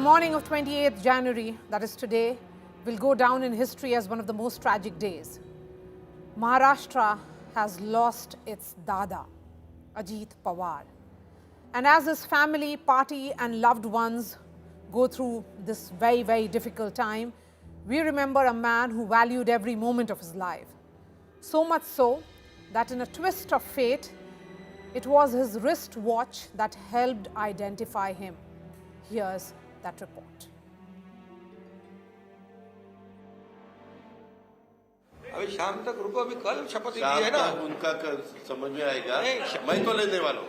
morning of 28th January, that is today, will go down in history as one of the most tragic days. Maharashtra has lost its Dada, Ajit Pawar. And as his family, party and loved ones go through this very, very difficult time, we remember a man who valued every moment of his life. So much so that in a twist of fate, it was his wristwatch that helped identify him. Here's that report. अभी शाम तक रुको, अभी कल शपथ ली है ना, उनका समझ में आएगा, मैं तो लेने वाला हूं.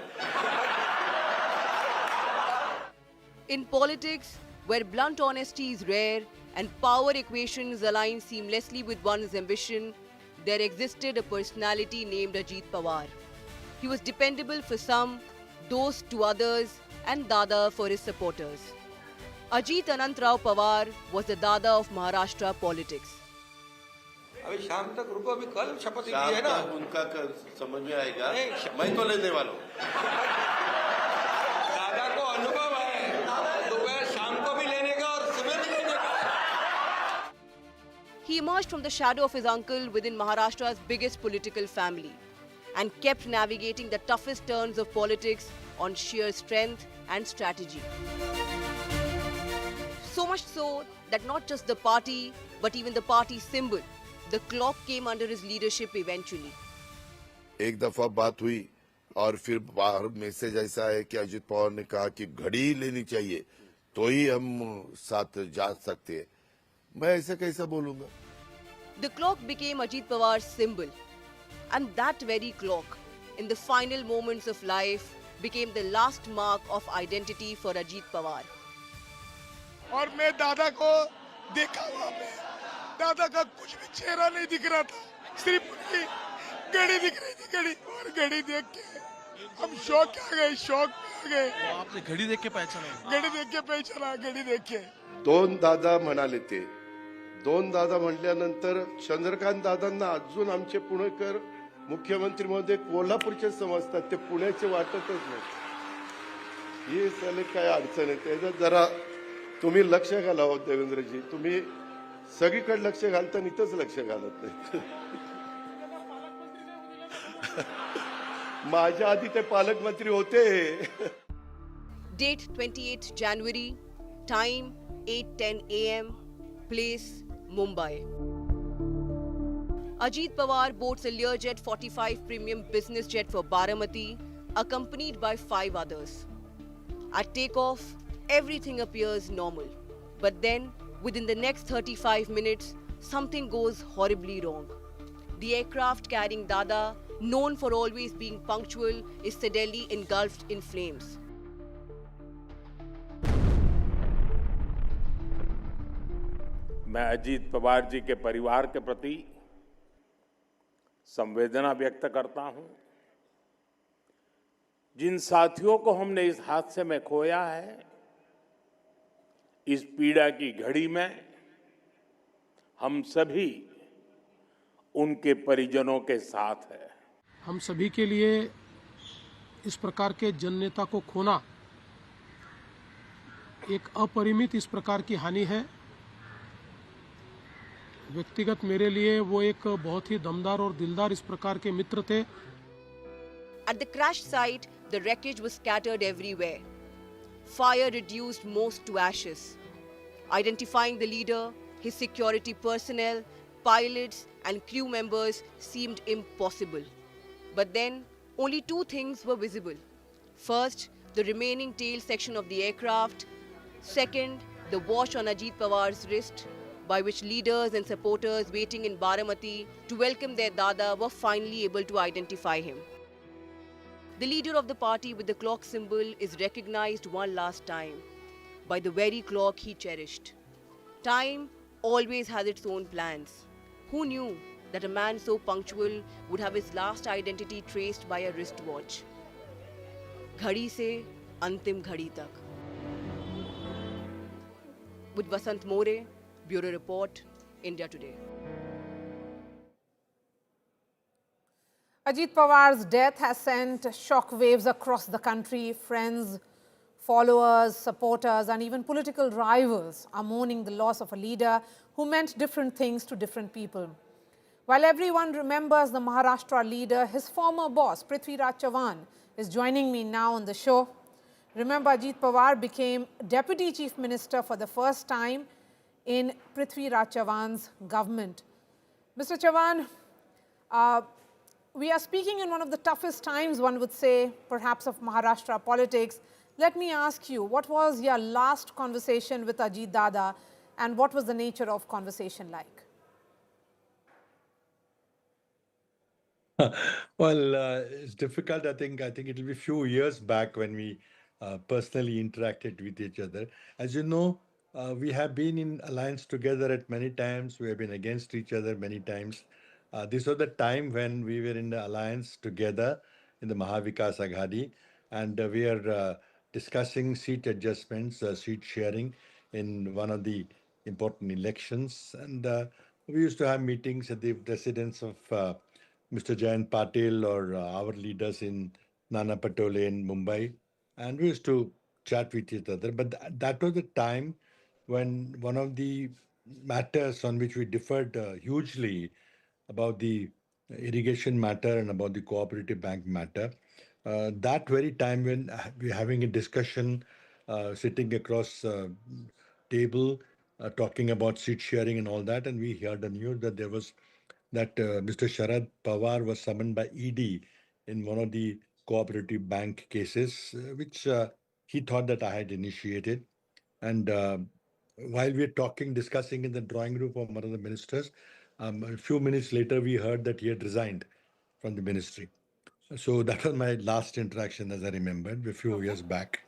In politics, where blunt honesty is rare and power equations align seamlessly with one's ambition, there existed a personality named Ajit Pawar. He was dependable for some, dost to others, and Dada for his supporters. Ajit Anantrao Pawar was the Dada of Maharashtra politics. अभी शाम तक रुको, अभी कल शपथ ली है ना, उनका समझ में आएगा, मैं तो लेने वाला हूं. दादा को अनुभव है, दोपहर शाम को भी लेने का और सुबह भी लेने का. He emerged from the shadow of his uncle within Maharashtra's biggest political family and kept navigating the toughest turns of politics on sheer strength and strategy. So much so that not just the party, but even the party symbol, the clock, came under his leadership eventually. एक दफा बात हुई और फिर बाहर message ऐसा है कि अजित पवार ने कहा कि घड़ी लेनी चाहिए तो ही हम साथ जा सकते हैं. मैं ऐसे कैसा बोलूंगा? The clock became Ajit Pawar's symbol, and that very clock, in the final moments of life, became the last mark of identity for Ajit Pawar. और मैं दादा को देखा वहाँ पे, दादा का कुछ भी चेहरा नहीं दिख रहा था, सिर्फ उनकी घड़ी दिख रही थी. घड़ी, और घड़ी देख के हम शौक आ गए, शौक आ गए. आपने घड़ी देख के पहचाना? घड़ी देख के पहचाना, घड़ी देख के. दोन दादा म्हणाले ते. दोन दादा म्हटल्यानंतर चंद्रकांत दादांना अजून आमचे पुणेकर मुख्यमंत्री मध्ये कोल्हापूरचे समजतात, ते पुण्याचे वाटतच नाही. ही साले काय अडचण आहे, त्याच्यात जरा तुम्ही लक्ष घालावं देवेंद्रजी. तुम्ही सगळीकडे लक्ष घालता, इथंच लक्ष घालत नाही. माझ्या आधी ते पालकमंत्री होते. Date 28th January, time 8:10 a.m., place Mumbai. Ajit Pawar boards a Learjet 45 premium business jet for Baramati, accompanied by 5 others. At takeoff, everything appears normal. But then, within the next 35 minutes, something goes horribly wrong. The aircraft carrying Dada, known for always being punctual, is suddenly engulfed in flames. मैं अजीत पवार जी के परिवार के प्रति संवेदना व्यक्त करता हूं. जिन साथियों को हमने इस हादसे में खोया है, इस पीड़ा की घड़ी में हम सभी उनके परिजनों के साथ हैं. हम सभी के लिए इस प्रकार के जननेता को खोना एक अपरिमित इस प्रकार की हानि है. व्यक्तिगत मेरे लिए वो एक बहुत ही दमदार और दिलदार इस प्रकार के मित्र थे. At the crash site, the wreckage was scattered everywhere. Fire reduced most to ashes. Identifying the leader, his security personnel, pilots and crew members seemed impossible. But then, only 2 things were visible. First, the remaining tail section of the aircraft. Second, the watch on Ajit Pawar's wrist, by which leaders and supporters waiting in Baramati to welcome their Dada were finally able to identify him. The leader of the party with the clock symbol is recognized one last time by the very clock he cherished. Time always has its own plans. Who knew that a man so punctual would have his last identity traced by a wristwatch? Ghadi se antim ghadi tak. With Vasant More, Bureau Report, India Today. Ajit Pawar's death has sent shockwaves across the country. Friends, followers, supporters, and even political rivals are mourning the loss of a leader who meant different things to different people. While everyone remembers the Maharashtra leader, his former boss, Prithvi Raj Chavan, is joining me now on the show. Remember, Ajit Pawar became Deputy Chief Minister for the first time in Prithvi Raj Chavan's government. Mr. Chavan, we are speaking in one of the toughest times, one would say, perhaps of Maharashtra politics. Let me ask you, what was your last conversation with Ajit Dada, and what was the nature of conversation like? Well, it's difficult. I think it'll be a few years back when we personally interacted with each other. As you know, we have been in alliance together at many times. We have been against each other many times. This was the time when we were in the alliance together in the Mahavikas Aghadi, and we are discussing seat adjustments, seat sharing in one of the important elections. And we used to have meetings at the residence of Mr. Jayant Patil or our leaders in Nana Patole in Mumbai. And we used to chat with each other. But that was the time when one of the matters on which we differed hugely about the irrigation matter and about the cooperative bank matter. That very time when we're having a discussion, sitting across table, talking about seat sharing and all that, and we heard the news that there was that Mr. Sharad Pawar was summoned by ED in one of the cooperative bank cases, which he thought that I had initiated. And while we were talking, discussing in the drawing room of one of the ministers, a few minutes later, we heard that he had resigned from the ministry. So that was my last interaction, as I remembered, a few years back.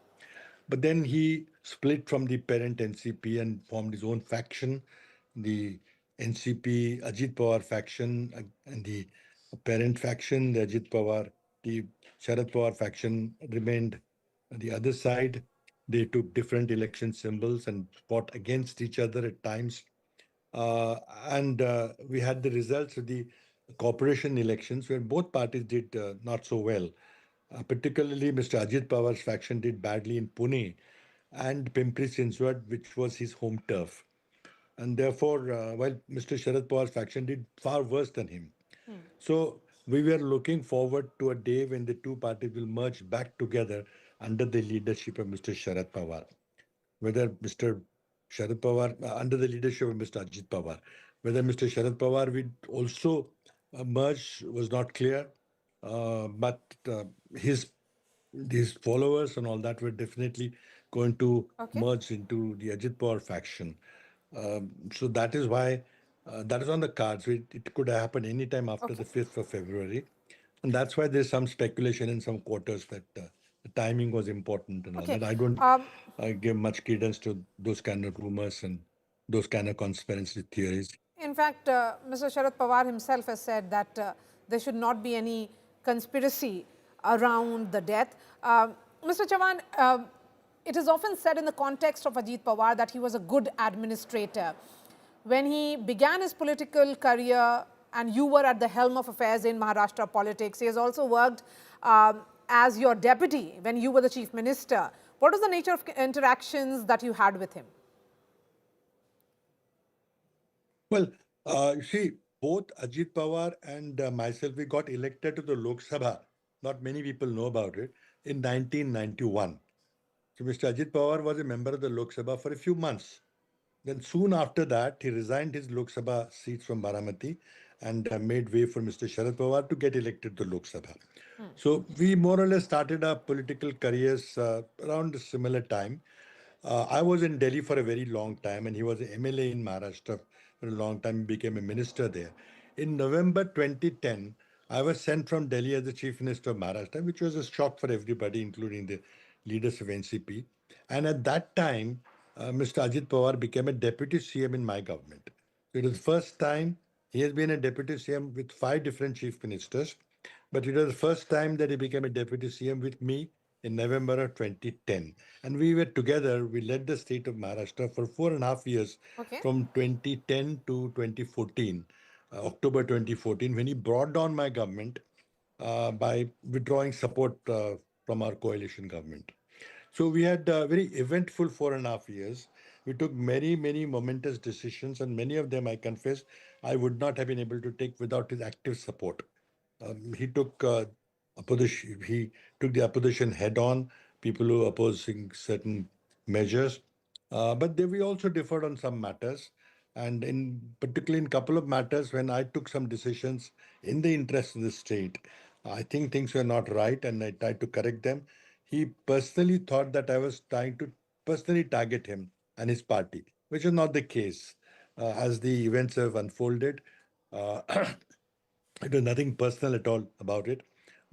But then he split from the parent NCP and formed his own faction, the NCP Ajit Pawar faction, and the parent faction, the Ajit Pawar, the Sharad Pawar faction remained on the other side. They took different election symbols and fought against each other at times. And we had the results of the corporation elections where both parties did not so well. Particularly, Mr. Ajit Pawar's faction did badly in Pune and Pimpri Chinchwad, which was his home turf. And therefore, while Mr. Sharad Pawar's faction did far worse than him. So we were looking forward to a day when the two parties will merge back together under the leadership of Mr. Sharad Pawar. Whether Mr. Sharad Pawar, under the leadership of Mr. Ajit Pawar, whether Mr. Sharad Pawar would also merge was not clear. But his followers and all that were definitely going to merge into the Ajit Pawar faction. So that is why that is on the cards. It could happen anytime after the 5th of February. And that's why there's some speculation in some quarters that the timing was important and all that. I don't give much credence to those kind of rumors and those kind of conspiracy theories. In fact, Mr. Sharad Pawar himself has said that there should not be any conspiracy around the death. Mr. Chavan, it is often said in the context of Ajit Pawar that he was a good administrator. When he began his political career and you were at the helm of affairs in Maharashtra politics, he has also worked as your deputy when you were the chief minister. What was the nature of interactions that you had with him? Well, see, both Ajit Pawar and myself, we got elected to the Lok Sabha. Not many people know about it, in 1991. So Mr. Ajit Pawar was a member of the Lok Sabha for a few months. Then soon after that, he resigned his Lok Sabha seats from Baramati and made way for Mr. Sharad Pawar to get elected to Lok Sabha. So we more or less started our political careers around a similar time. I was in Delhi for a very long time, and he was an MLA in Maharashtra for a long time. He became a minister there. In November 2010, I was sent from Delhi as the chief minister of Maharashtra, which was a shock for everybody, including the leaders of NCP. And at that time, Mr. Ajit Pawar became a deputy CM in my government. So it was the first time he has been a deputy CM with 5 different chief ministers, but it was the first time that he became a deputy CM with me in November of 2010. And we were together, we led the state of Maharashtra for 4.5 years, from 2010 to 2014, October 2014, when he brought down my government by withdrawing support from our coalition government. So we had very eventful 4.5 years. We took many, many momentous decisions, and many of them, I confess, I would not have been able to take without his active support. He took opposition. He took the opposition head on. People who were opposing certain measures, but we also differed on some matters, and in particularly in couple of matters when I took some decisions in the interest of the state, I think things were not right, and I tried to correct them. He personally thought that I was trying to personally target him and his party, which is not the case. As the events have unfolded, uh, it was nothing personal at all about it.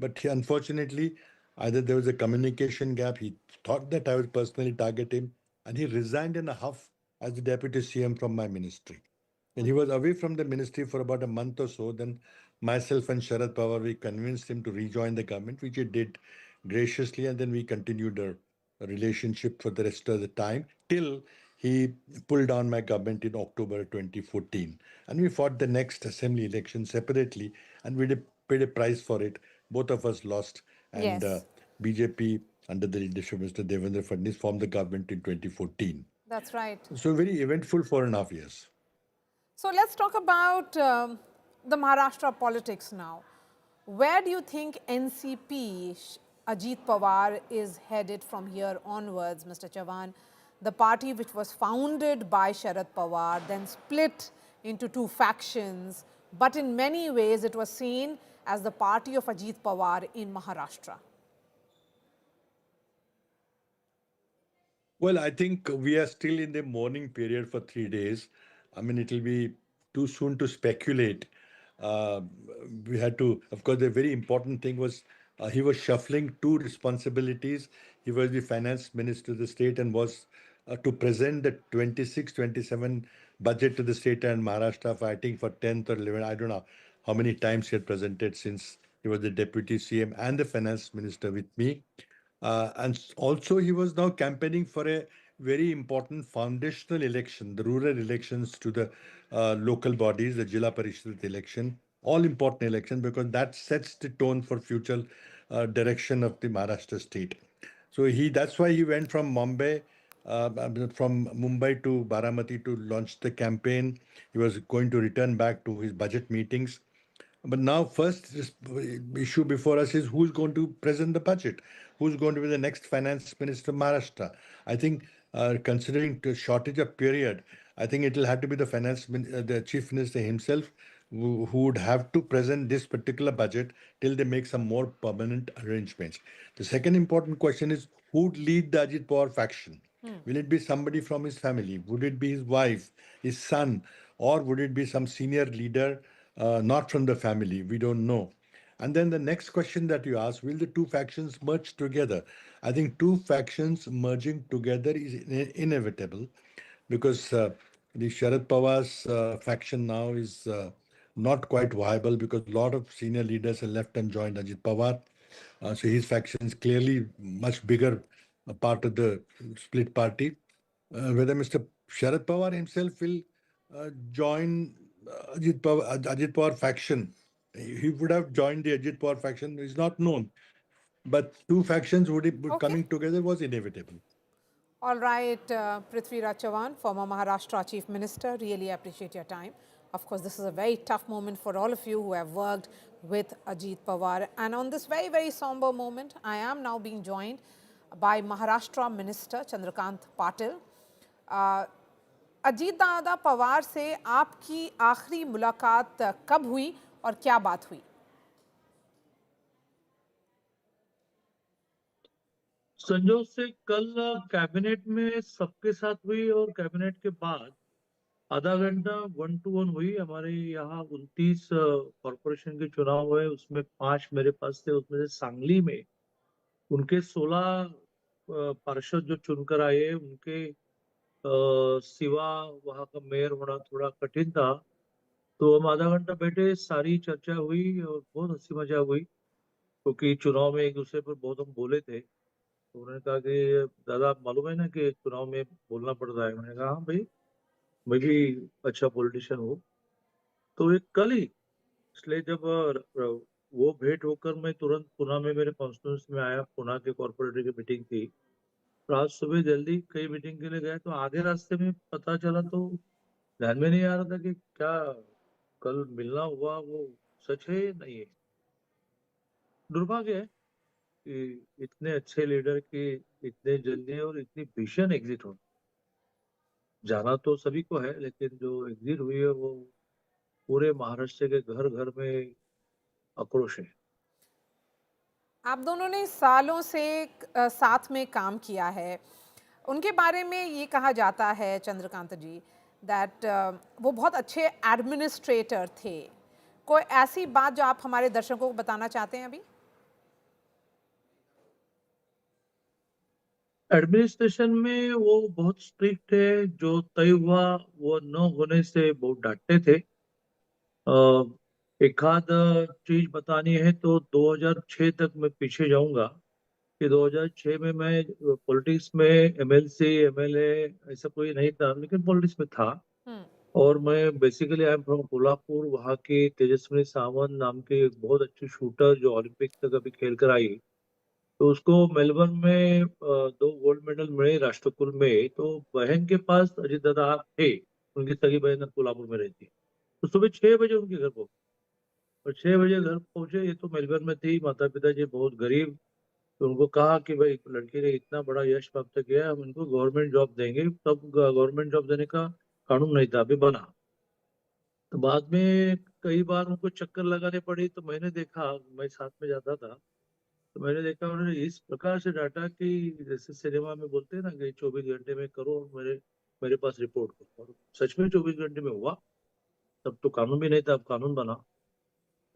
But unfortunately, either there was a communication gap, he thought that I would personally target him, and he resigned in a huff as the deputy CM from my ministry. And he was away from the ministry for about a month or so. Then myself and Sharad Pawar, we convinced him to rejoin the government, which he did graciously. And then we continued a relationship for the rest of the time till he pulled down my government in October 2014. And we fought the next assembly election separately, and we paid a price for it. Both of us lost. And Yes. BJP, under the leadership of Mr. Devendra Fadnavis, formed the government in 2014. That's right. So very eventful 4.5 years. So let's talk about the Maharashtra politics now. Where do you think NCP, Ajit Pawar, is headed from here onwards, Mr. Chavan? The party which was founded by Sharad Pawar, then split into two factions, but in many ways it was seen as the party of Ajit Pawar in Maharashtra. Well, I think we are still in the mourning period for 3 days. I mean, it will be too soon to speculate. Uh, we had to, of course, the very important thing was he was shuffling two responsibilities. He was the finance minister of the state and was to present the 26-27 budget to the state and Maharashtra, fighting for 10th or 11th. I don't know how many times he had presented since he was the deputy CM and the finance minister with me. And also, he was now campaigning for a very important foundational election, the rural elections to the local bodies, the Jilla Parishad election, all important election because that sets the tone for future direction of the Maharashtra state. So that's why he went from Mumbai to Baramati to launch the campaign. He was going to return back to his budget meetings. But now, first issue before us is who's going to present the budget? Who's going to be the next finance minister of Maharashtra? I think, considering the shortage of period, I think it will have to be the chief minister himself who would have to present this particular budget till they make some more permanent arrangements. The second important question is who would lead the Ajit Pawar faction? Will it be somebody from his family? Would it be his wife, his son, or would it be some senior leader? Not from the family, we don't know. And then the next question that you ask, will the two factions merge together? I think two factions merging together is inevitable because the Sharad Pawar's faction now is not quite viable because a lot of senior leaders have left and joined Ajit Pawar. So his faction is clearly much bigger part of the split party. Whether Mr. Sharad Pawar himself will join Ajit Pawar faction. He would have joined the Ajit Pawar faction is not known. But two factions coming together was inevitable. All right, Prithviraj Chavan, former Maharashtra Chief Minister, really appreciate your time. Of course, this is a very tough moment for all of you who have worked with Ajit Pawar. And on this very, very somber moment, I am now being joined by Maharashtra Minister Chandrakant Patil. Ajit Dada Pawar से आपकी आखिरी मुलाकात कब हुई और क्या बात हुई? संजोग से कल कैबिनेट में सबके साथ हुई और कैबिनेट के बाद आधा घंटा 1-to-1 हुई. हमारे यहाँ 29 कॉर्पोरेशन के चुनाव हुए, उसमें 5 मेरे पास थे. उसमें से सांगली में उनके 16 पार्षद जो चुनकर आए, उनके सिवा वहां का मेयर होना थोड़ा कठिन था. तो हम आधा घंटा बैठे, सारी चर्चा हुई और बहुत हंसी मजा हुई क्योंकि चुनाव में एक दूसरे पर बहुत हम बोले थे. तो उन्होंने कहा कि दादा मालूम है ना कि चुनाव में बोलना पड़ता है. मैंने कहा हाँ भाई, मैं भी अच्छा पॉलिटिशियन हूँ. तो एक कल ही इसलिए जब वो भेंट होकर मैं तुरंत पुणे में मेरे कॉन्स्टिट्यूंसी में आया. पुणे के कॉर्पोरेटर की मीटिंग थी रात सुबह जल्दी कई मीटिंग के लिए गए तो आधे रास्ते में पता चला तो ध्यान में नहीं आ रहा था कि क्या कल मिलना हुआ वो सच है या नहीं है। दुर्भाग्य है कि इतने अच्छे लीडर की इतने जल्दी और इतनी भीषण एग्जिट हो। जाना तो सभी को है लेकिन जो एग्जिट हुई है वो पूरे महाराष्ट्र के घर घर में आक्रोश है। आप दोनों ने सालों से साथ में काम किया है। उनके बारे में ये कहा जाता है चंद्रकांत जी दैट वो बहुत अच्छे एडमिनिस्ट्रेटर थे। कोई ऐसी बात जो आप हमारे दर्शकों को बताना चाहते हैं अभी? एडमिनिस्ट्रेशन में वो बहुत स्ट्रिक्ट है, जो तय हुआ वो न होने से बहुत डांटते थे। एक आध चीज बतानी है तो 2006 तक मैं पीछे जाऊंगा कि 2006 में मैं पॉलिटिक्स में एमएलसी एमएलए ऐसा कोई नहीं था लेकिन पॉलिटिक्स में था। हम्म। और मैं basically I am from Kolhapur. वहाँ की तेजस्विनी सावंत नाम की एक बहुत अच्छी शूटर जो ओलंपिक तक अभी खेल कर आई, तो उसको मेलबर्न में 2 गोल्ड मेडल मिले राष्ट्रकुल में। तो बहन के पास अजीत दादा थे, उनकी सगी बहन कोल्हापुर में रहती है। तो सुबह 6 बजे उनके घर पहुंचे और 6 बजे घर पहुंचे। ये तो मेलबर्न में थी, माता पिता जी बहुत गरीब। तो उनको कहा कि भाई लड़की ने इतना बड़ा यश प्राप्त किया है, हम इनको गवर्नमेंट जॉब देंगे। तब गवर्नमेंट जॉब देने का कानून नहीं था, अभी बना। तो बाद में कई बार उनको चक्कर लगाने पड़ी तो मैंने देखा, मैं साथ में जाता था तो मैंने देखा उन्होंने इस प्रकार से डांटा कि जैसे सिनेमा में बोलते हैं ना कि 24 घंटे में करो और मेरे मेरे पास रिपोर्ट करो। और सच में 24 घंटे में हुआ। तब तो कानून भी नहीं था, अब कानून बना।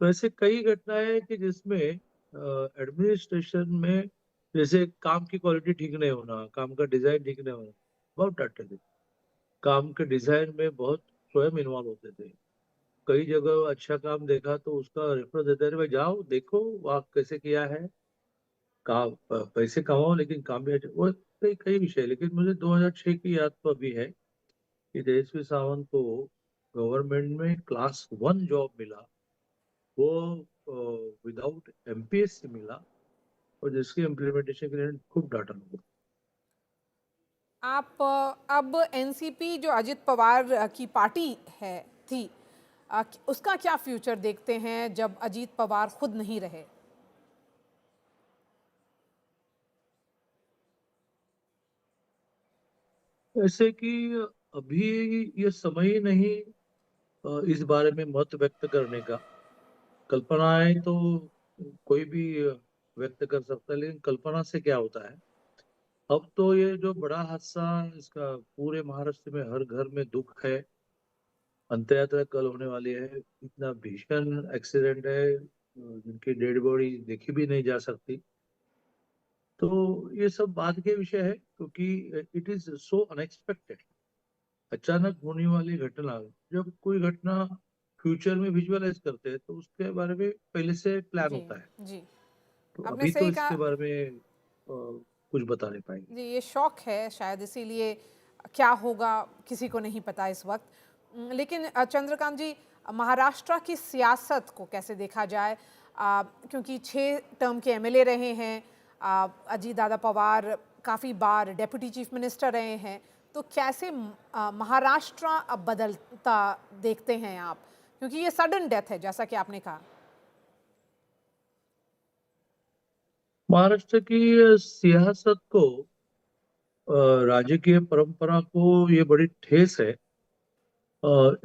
तो ऐसे कई घटनाएं हैं कि जिसमें एडमिनिस्ट्रेशन में जैसे काम की क्वालिटी ठीक नहीं होना, काम का डिजाइन ठीक नहीं होना, बहुत डांटते थे। काम के डिजाइन में बहुत स्वयं इन्वॉल्व होते थे। कई जगह अच्छा काम देखा तो उसका रेफरेंस देते रहे, भाई जाओ देखो वहाँ कैसे किया है। काम पैसे कमाओ लेकिन काम भी अच्छा। वो कई कई विषय। लेकिन मुझे 2006 की याद तो अभी है कि तेजस्वी सावंत को गवर्नमेंट में क्लास 1 जॉब मिला, वो विदाउट एमपीएस से मिला, और जिसकी इम्प्लीमेंटेशन के लिए खूब डांटा लोगों। आप अब एनसीपी जो अजित पवार की पार्टी है थी, उसका क्या फ्यूचर देखते हैं जब अजित पवार खुद नहीं रहे? ऐसे कि अभी ये समय ही नहीं इस बारे में मत व्यक्त करने का। कल्पनाएं तो कोई भी व्यक्त कर सकता है, लेकिन कल्पना से क्या होता है। अब तो ये जो बड़ा हादसा, इसका पूरे महाराष्ट्र में हर घर में दुख है। अंत्य यात्रा कल होने वाली है। इतना भीषण एक्सीडेंट है, जिनकी डेड बॉडी देखी भी नहीं जा सकती। तो ये सब बाद के विषय है क्योंकि इट इज सो अनएक्सपेक्टेड। अचानक होने वाली घटना, जब कोई घटना फ्यूचर में विजुअलाइज करते हैं तो उसके बारे में पहले से प्लान जी, होता है। जी। तो आपने अभी तो सही कहा। इसके बारे में कुछ बता नहीं पाएंगे। जी, ये शौक है शायद, इसीलिए क्या होगा किसी को नहीं पता इस वक्त। लेकिन चंद्रकांत जी, महाराष्ट्र की सियासत को कैसे देखा जाए? क्योंकि 6 टर्म के एमएलए रहे हैं, अजीत दादा पवार काफ़ी बार डेप्यूटी चीफ मिनिस्टर रहे हैं, तो कैसे महाराष्ट्र अब बदलता देखते हैं आप? क्योंकि ये सडन डेथ है जैसा कि आपने कहा। महाराष्ट्र की सियासत को, राजकीय परंपरा को ये बड़ी ठेस है।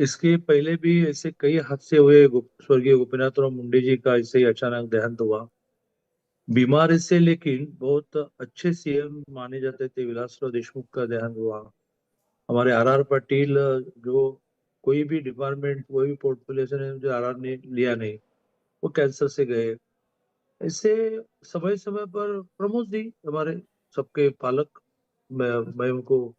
इसके पहले भी ऐसे कई हादसे हुए। स्वर्गीय गोपीनाथराव मुंडे जी का ऐसे ही अचानक देहांत हुआ, बीमारी से। लेकिन बहुत अच्छे सीएम माने जाते थे विलासराव देशमुख का देहांत हुआ। हमारे आर पाटिल, जो कोई भी डिपार्टमेंट कोई भी पोर्टफोलियो से जो आर ने लिया नहीं, वो कैंसर से गए। ऐसे समय समय पर प्रमोद जी हमारे सबके पालक, मैं उनको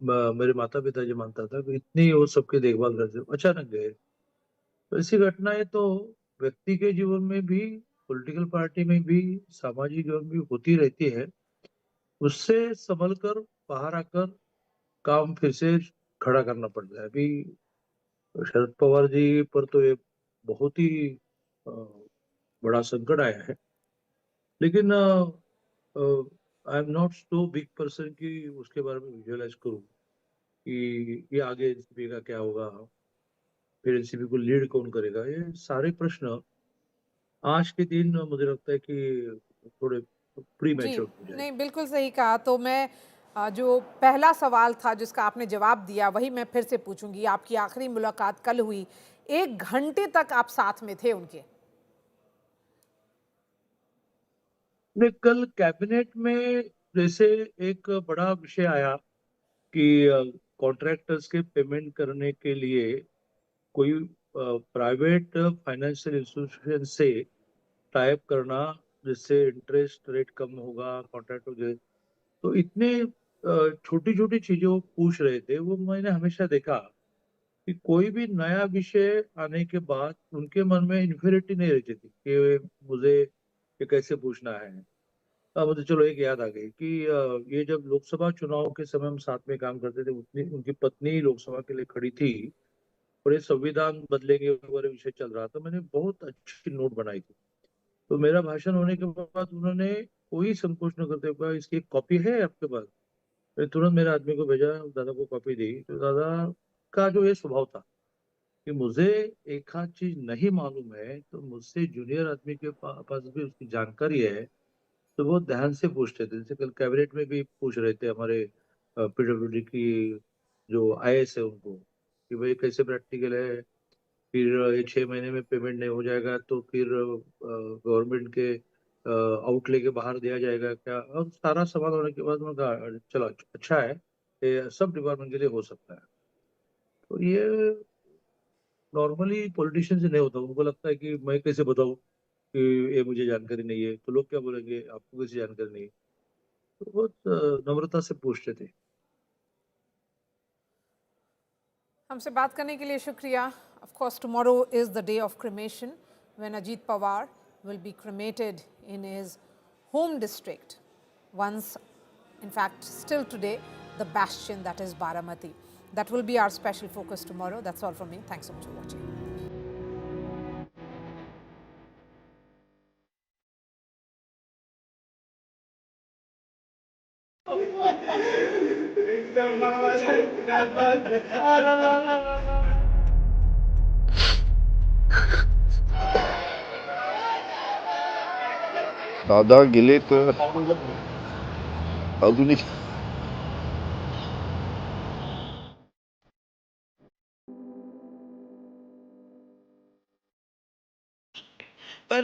मेरे माता पिता जी मानता था कि इतनी वो सबकी देखभाल करते, अचानक गए। तो ऐसी घटनाएं तो व्यक्ति के जीवन में भी, पॉलिटिकल पार्टी में भी, सामाजिक जीवन में भी होती रहती है। उससे संभल कर बाहर आकर काम फिर से खड़ा करना पड़ता है। अभी शरद पवार जी पर तो ये बहुत ही अ, बड़ा संकट आया है। लेकिन I am not so big person कि उसके बारे में विजुअलाइज करूं कि ये आगे एनसीपी का क्या होगा, फिर एनसीपी को लीड कौन करेगा। ये सारे प्रश्न आज के दिन मुझे लगता है कि थोड़े प्री जी, मैच्योर हो जाएंगे। नहीं बिल्कुल सही कहा। तो मैं जो पहला सवाल था जिसका आपने जवाब दिया वही मैं फिर से पूछूंगी। आपकी आखिरी मुलाकात कल हुई, 1 घंटे तक आप साथ में थे उनके। नहीं, कल कैबिनेट में जैसे एक बड़ा विषय आया कि कॉन्ट्रैक्टर्स के पेमेंट करने के लिए कोई प्राइवेट फाइनेंशियल इंस्टीट्यूशन से टाइप करना, जिससे इंटरेस्ट रेट कम होगा कॉन्ट्रैक्ट हो। तो इतने छोटी छोटी चीजें वो पूछ रहे थे। वो मैंने हमेशा देखा कि कोई भी नया विषय आने के बाद उनके मन में इन्फिनिटी नहीं रहती थी कि मुझे ये कैसे पूछना है। मुझे चलो एक याद आ गई कि ये जब लोकसभा चुनाव के समय हम साथ में काम करते थे, उतनी उनकी पत्नी लोकसभा के लिए खड़ी थी और ये संविधान बदलेंगे वगैरह विषय चल रहा था। मैंने बहुत अच्छी नोट बनाई थी। तो मेरा भाषण होने के बाद उन्होंने कोई संकोच न करते हुए, इसकी एक कॉपी है आपके पास? मैंने तुरंत मेरे आदमी को भेजा, दादा को कॉपी दी। तो दादा का जो ये स्वभाव था कि मुझे एक आध चीज नहीं मालूम है तो मुझसे जूनियर आदमी के पास भी उसकी जानकारी है तो वो ध्यान से पूछते थे। जैसे कल कैबिनेट में भी पूछ रहे थे हमारे पीडब्ल्यूडी की जो आईएएस है उनको कि भाई कैसे प्रैक्टिकल है, फिर ये 6 महीने में पेमेंट नहीं हो जाएगा तो फिर गवर्नमेंट के आउटले के बाहर दिया जाएगा क्या। और सारा सवाल होने के बाद उन्होंने कहा चलो अच्छा है, ये सब डिपार्टमेंट के लिए हो सकता है। तो ये नॉर्मली पॉलिटिशियन से नहीं होता। उनको लगता है कि मैं कैसे बताऊं कि ये मुझे जानकारी नहीं है, तो लोग क्या बोलेंगे आपको कैसे जानकारी नहीं है। तो बहुत नम्रता से पूछते थे। हमसे बात करने के लिए शुक्रिया। Of course tomorrow is the day of cremation when Ajit Pawar will be cremated in his home district, once, in fact, still today, the bastion that is Baramati. That will be our special focus tomorrow. That's all from me. Thanks so much for watching. दादा गेले तर आधुनिक पर